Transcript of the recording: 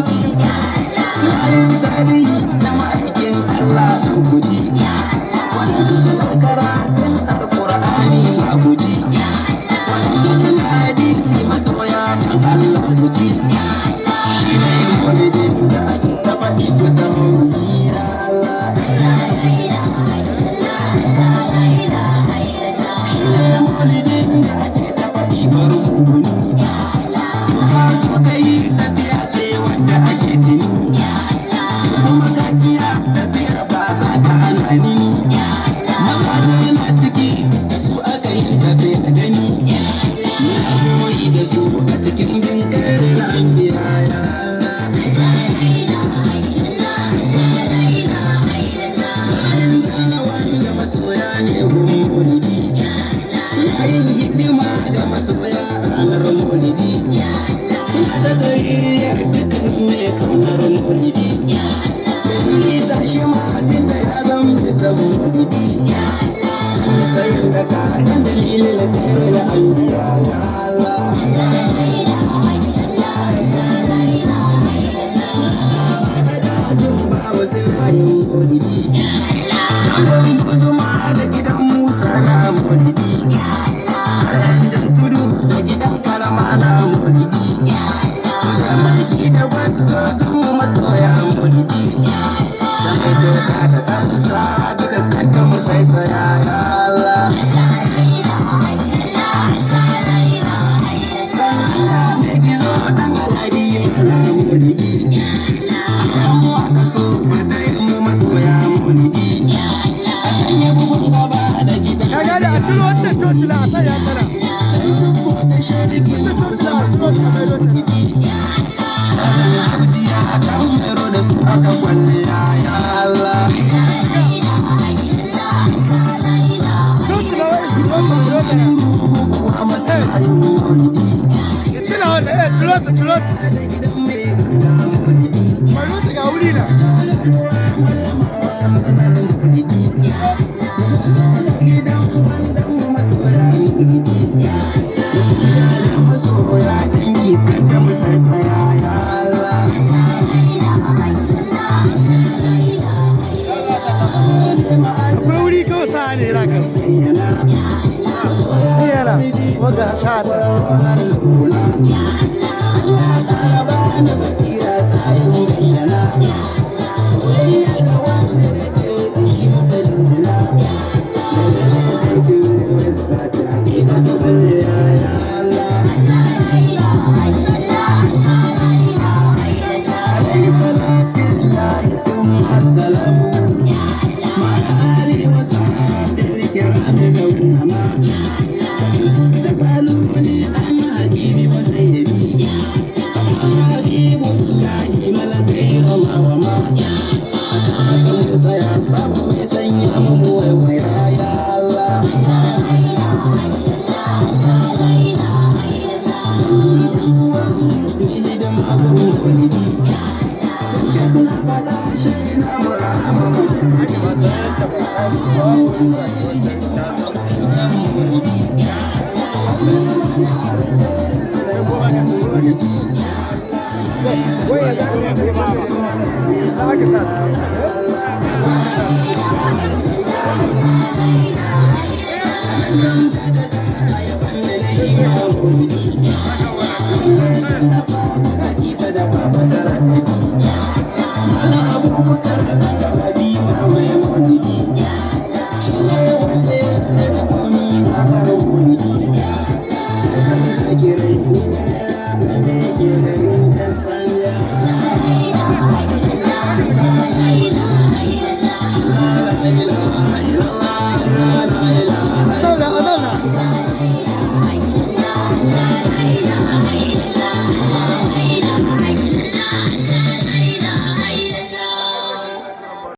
guji suna yin tarihi na ma'aikin Allah a guji waɗansu suna karatun alƙur'ani a guji waɗansu suna hadisi masoya kan Allah guji shi ne maulidin da ake taɓa ita ta maulidi ya Allah shi ne maulidin da ake taɓa ibar rukuni ba su kai tafiya ce wanda ake tuni kuma ka kira tafiyar ba za ka ana nini mafari na ciki da su aka yi tafiya gani na koyi da su a cikin bin kare na biya ya wanda masoya ne gun maulidi suna yin hidima da masoya ranar maulidi suna da daliliyar dukkan mai kaunar maulidi dalili ta shi ma'adin da ya zama bisa maulidi sun tsayin da kaɗan dalilin da kare da an biya ya Allah babu sirrayin maulidi sabon kuzuma da gidan Musa na maulidi kayan tudu da gidan karama na maulidi da mulki da gwantotun masoya maulidi da mai doka da kansa da kanta mu sai tsaya ya Allah da gizo dan al'adi na maulidi yan mu aka so matayin mu masoya maulidi akan yi bugun gaba da gidan kaga da a ciro wancan tocila a sanya tana da shariki da tocila a ciro ta mai rota Abdiya akan mero da su aka kwalliya ya Allah tocila wani ciro ta mai rota na a masayin maulidi tana wanda ya ciro ta mai rota ga wuri na akwai wuri kawai sa ne raka yana waga shata Thank you.